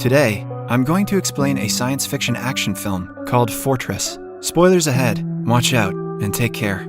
Today, I'm going to explain a science fiction action film called Fortress. Spoilers ahead, watch out, and take care.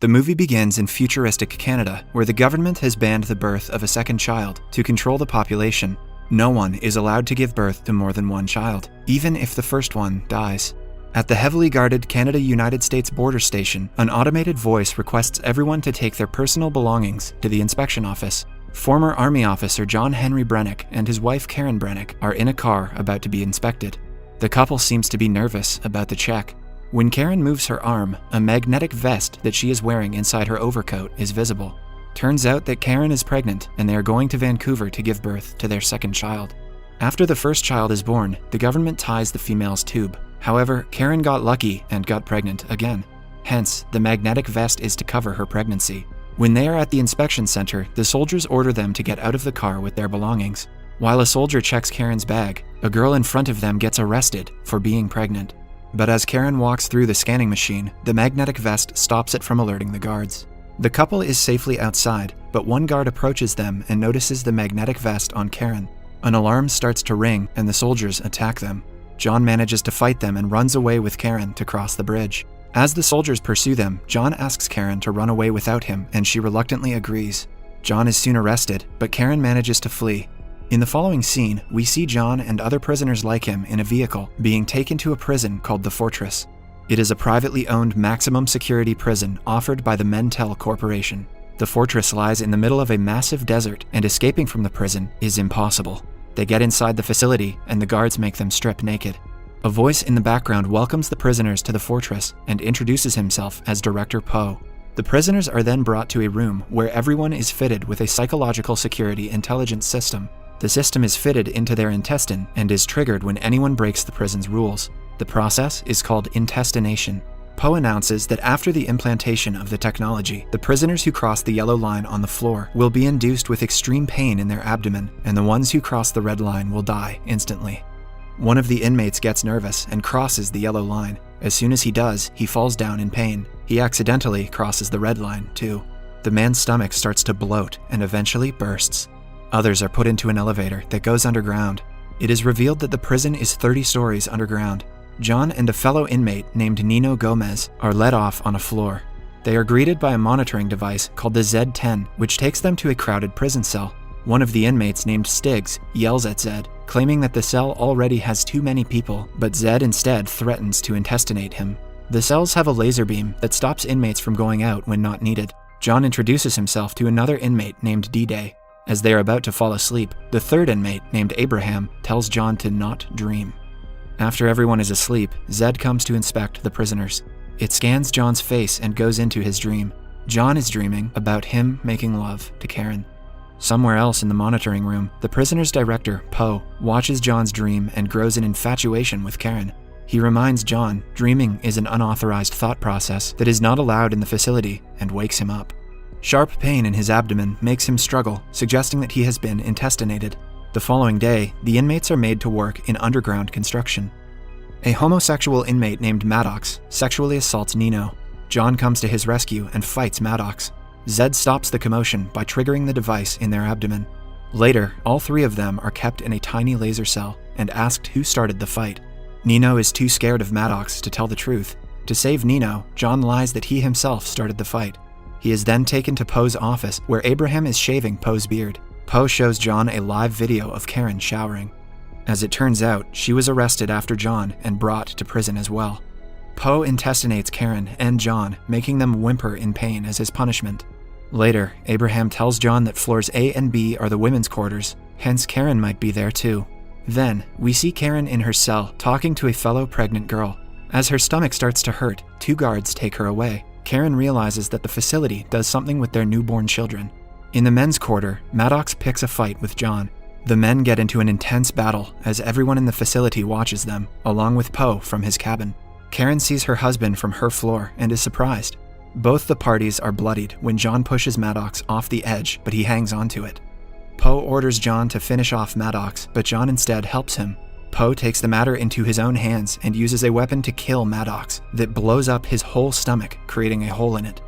The movie begins in futuristic Canada, where the government has banned the birth of a second child to control the population. No one is allowed to give birth to more than one child, even if the first one dies. At the heavily guarded Canada-United States border station, an automated voice requests everyone to take their personal belongings to the inspection office. Former Army officer John Henry Brennick and his wife Karen Brennick are in a car about to be inspected. The couple seems to be nervous about the check. When Karen moves her arm, a magnetic vest that she is wearing inside her overcoat is visible. Turns out that Karen is pregnant and they are going to Vancouver to give birth to their second child. After the first child is born, the government ties the female's tube. However, Karen got lucky and got pregnant again. Hence, the magnetic vest is to cover her pregnancy. When they are at the inspection center, the soldiers order them to get out of the car with their belongings. While a soldier checks Karen's bag, a girl in front of them gets arrested for being pregnant. But as Karen walks through the scanning machine, the magnetic vest stops it from alerting the guards. The couple is safely outside, but one guard approaches them and notices the magnetic vest on Karen. An alarm starts to ring and the soldiers attack them. John manages to fight them and runs away with Karen to cross the bridge. As the soldiers pursue them, John asks Karen to run away without him, and she reluctantly agrees. John is soon arrested, but Karen manages to flee. In the following scene, we see John and other prisoners like him in a vehicle being taken to a prison called the Fortress. It is a privately owned maximum security prison offered by the Mentel Corporation. The Fortress lies in the middle of a massive desert, and escaping from the prison is impossible. They get inside the facility, and the guards make them strip naked. A voice in the background welcomes the prisoners to the fortress and introduces himself as Director Poe. The prisoners are then brought to a room where everyone is fitted with a psychological security intelligence system. The system is fitted into their intestine and is triggered when anyone breaks the prison's rules. The process is called intestination. Poe announces that after the implantation of the technology, the prisoners who cross the yellow line on the floor will be induced with extreme pain in their abdomen, and the ones who cross the red line will die instantly. One of the inmates gets nervous and crosses the yellow line. As soon as he does, he falls down in pain. He accidentally crosses the red line, too. The man's stomach starts to bloat and eventually bursts. Others are put into an elevator that goes underground. It is revealed that the prison is 30 stories underground. John and a fellow inmate named Nino Gomez are led off on a floor. They are greeted by a monitoring device called the Z10, which takes them to a crowded prison cell. One of the inmates named Stiggs yells at Zed, claiming that the cell already has too many people, but Zed instead threatens to intestinate him. The cells have a laser beam that stops inmates from going out when not needed. John introduces himself to another inmate named D-Day. As they are about to fall asleep, the third inmate named Abraham tells John to not dream. After everyone is asleep, Zed comes to inspect the prisoners. It scans John's face and goes into his dream. John is dreaming about him making love to Karen. Somewhere else in the monitoring room, the prisoner's director, Poe, watches John's dream and grows an infatuation with Karen. He reminds John dreaming is an unauthorized thought process that is not allowed in the facility and wakes him up. Sharp pain in his abdomen makes him struggle, suggesting that he has been intestinated. The following day, the inmates are made to work in underground construction. A homosexual inmate named Maddox sexually assaults Nino. John comes to his rescue and fights Maddox. Zed stops the commotion by triggering the device in their abdomen. Later, all three of them are kept in a tiny laser cell and asked who started the fight. Nino is too scared of Maddox to tell the truth. To save Nino, John lies that he himself started the fight. He is then taken to Poe's office, where Abraham is shaving Poe's beard. Poe shows John a live video of Karen showering. As it turns out, she was arrested after John and brought to prison as well. Poe intestinates Karen and John, making them whimper in pain as his punishment. Later, Abraham tells John that floors A and B are the women's quarters, hence Karen might be there too. Then, we see Karen in her cell talking to a fellow pregnant girl. As her stomach starts to hurt, two guards take her away. Karen realizes that the facility does something with their newborn children. In the men's quarter, Maddox picks a fight with John. The men get into an intense battle as everyone in the facility watches them, along with Poe from his cabin. Karen sees her husband from her floor and is surprised. Both the parties are bloodied when John pushes Maddox off the edge, but he hangs onto it. Poe orders John to finish off Maddox, but John instead helps him. Poe takes the matter into his own hands and uses a weapon to kill Maddox that blows up his whole stomach, creating a hole in it.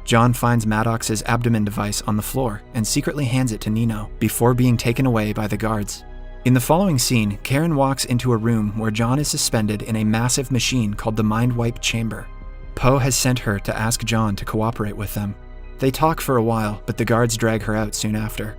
John finds Maddox's abdomen device on the floor and secretly hands it to Nino before being taken away by the guards. In the following scene, Karen walks into a room where John is suspended in a massive machine called the Mind Wipe Chamber. Poe has sent her to ask John to cooperate with them. They talk for a while, but the guards drag her out soon after.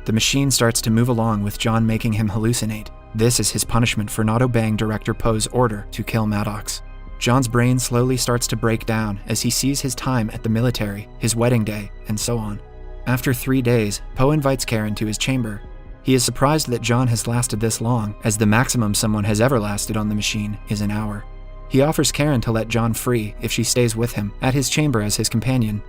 The machine starts to move along with John making him hallucinate. This is his punishment for not obeying Director Poe's order to kill Maddox. John's brain slowly starts to break down as he sees his time at the military, his wedding day, and so on. After 3 days, Poe invites Karen to his chamber. He is surprised that John has lasted this long, as the maximum someone has ever lasted on the machine is an hour. He offers Karen to let John free if she stays with him at his chamber as his companion.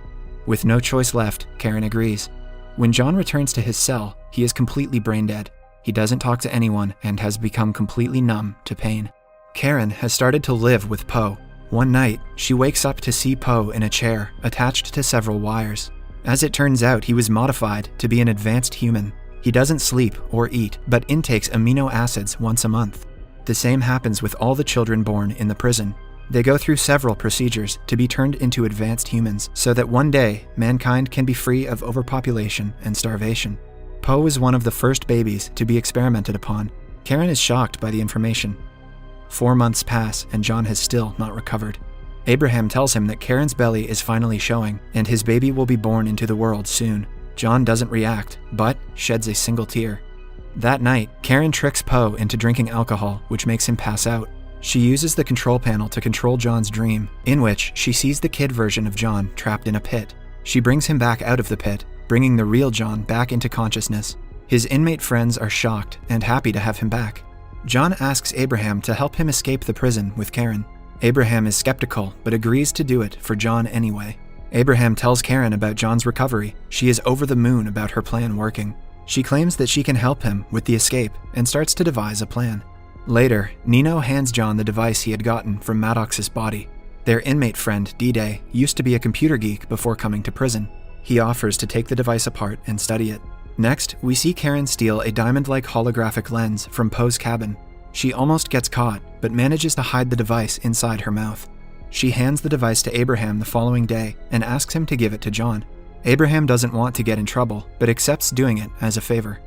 With no choice left, Karen agrees. When John returns to his cell, he is completely brain dead. He doesn't talk to anyone and has become completely numb to pain. Karen has started to live with Poe. One night, she wakes up to see Poe in a chair attached to several wires. As it turns out, he was modified to be an advanced human. He doesn't sleep or eat, but intakes amino acids once a month. The same happens with all the children born in the prison. They go through several procedures to be turned into advanced humans so that one day, mankind can be free of overpopulation and starvation. Poe is one of the first babies to be experimented upon. Karen is shocked by the information. 4 months pass and John has still not recovered. Abraham tells him that Karen's belly is finally showing and his baby will be born into the world soon. John doesn't react, but sheds a single tear. That night, Karen tricks Poe into drinking alcohol, which makes him pass out. She uses the control panel to control John's dream, in which she sees the kid version of John trapped in a pit. She brings him back out of the pit, bringing the real John back into consciousness. His inmate friends are shocked and happy to have him back. John asks Abraham to help him escape the prison with Karen. Abraham is skeptical, but agrees to do it for John anyway. Abraham tells Karen about John's recovery. She is over the moon about her plan working. She claims that she can help him with the escape and starts to devise a plan. Later, Nino hands John the device he had gotten from Maddox's body. Their inmate friend, D-Day, used to be a computer geek before coming to prison. He offers to take the device apart and study it. Next, we see Karen steal a diamond-like holographic lens from Poe's cabin. She almost gets caught, but manages to hide the device inside her mouth. She hands the device to Abraham the following day and asks him to give it to John. Abraham doesn't want to get in trouble, but accepts doing it as a favor.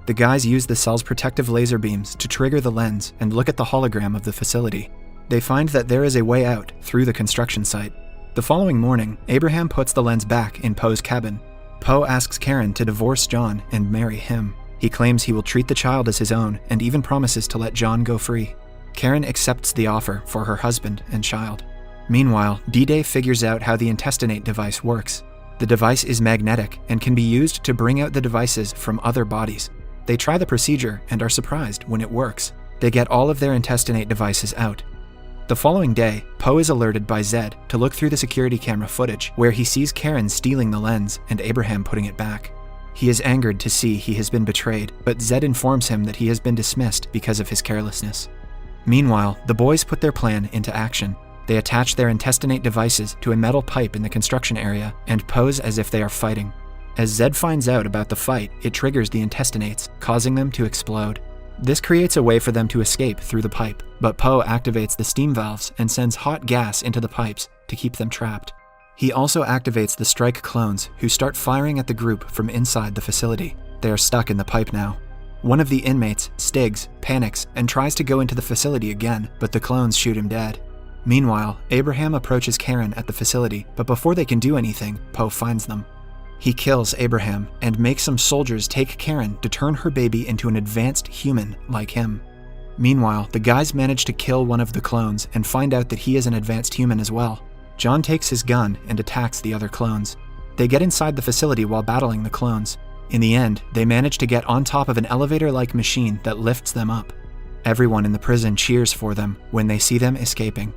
The guys use the cell's protective laser beams to trigger the lens and look at the hologram of the facility. They find that there is a way out through the construction site. The following morning, Abraham puts the lens back in Poe's cabin. Poe asks Karen to divorce John and marry him. He claims he will treat the child as his own and even promises to let John go free. Karen accepts the offer for her husband and child. Meanwhile, D-Day figures out how the intestinate device works. The device is magnetic and can be used to bring out the devices from other bodies. They try the procedure and are surprised when it works. They get all of their intestinate devices out. The following day, Poe is alerted by Zed to look through the security camera footage where he sees Karen stealing the lens and Abraham putting it back. He is angered to see he has been betrayed, but Zed informs him that he has been dismissed because of his carelessness. Meanwhile, the boys put their plan into action. They attach their intestinate devices to a metal pipe in the construction area and pose as if they are fighting. As Zed finds out about the fight, it triggers the intestinates, causing them to explode. This creates a way for them to escape through the pipe, but Poe activates the steam valves and sends hot gas into the pipes to keep them trapped. He also activates the strike clones, who start firing at the group from inside the facility. They are stuck in the pipe now. One of the inmates, Stiggs, panics and tries to go into the facility again, but the clones shoot him dead. Meanwhile, Abraham approaches Karen at the facility, but before they can do anything, Poe finds them. He kills Abraham and makes some soldiers take Karen to turn her baby into an advanced human like him. Meanwhile, the guys manage to kill one of the clones and find out that he is an advanced human as well. John takes his gun and attacks the other clones. They get inside the facility while battling the clones. In the end, they manage to get on top of an elevator-like machine that lifts them up. Everyone in the prison cheers for them when they see them escaping.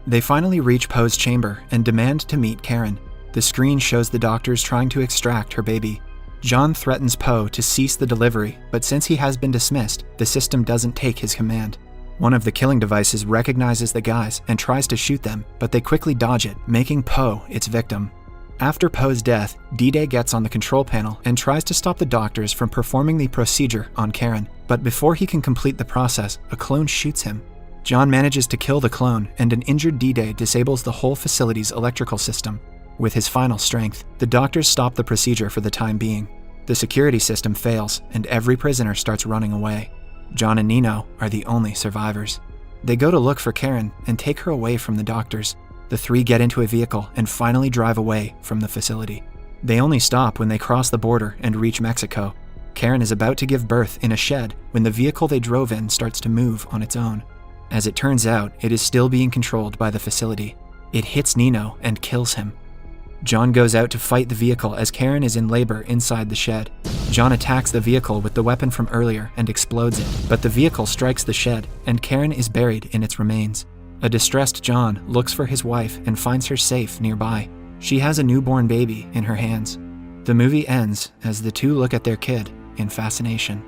They finally reach Poe's chamber and demand to meet Karen. The screen shows the doctors trying to extract her baby. John threatens Poe to cease the delivery, but since he has been dismissed, the system doesn't take his command. One of the killing devices recognizes the guys and tries to shoot them, but they quickly dodge it, making Poe its victim. After Poe's death, D-Day gets on the control panel and tries to stop the doctors from performing the procedure on Karen, but before he can complete the process, a clone shoots him. John manages to kill the clone, and an injured D-Day disables the whole facility's electrical system. With his final strength, the doctors stop the procedure for the time being. The security system fails, and every prisoner starts running away. John and Nino are the only survivors. They go to look for Karen and take her away from the doctors. The three get into a vehicle and finally drive away from the facility. They only stop when they cross the border and reach Mexico. Karen is about to give birth in a shed when the vehicle they drove in starts to move on its own. As it turns out, it is still being controlled by the facility. It hits Nino and kills him. John goes out to fight the vehicle as Karen is in labor inside the shed. John attacks the vehicle with the weapon from earlier and explodes it, but the vehicle strikes the shed and Karen is buried in its remains. A distressed John looks for his wife and finds her safe nearby. She has a newborn baby in her hands. The movie ends as the two look at their kid in fascination.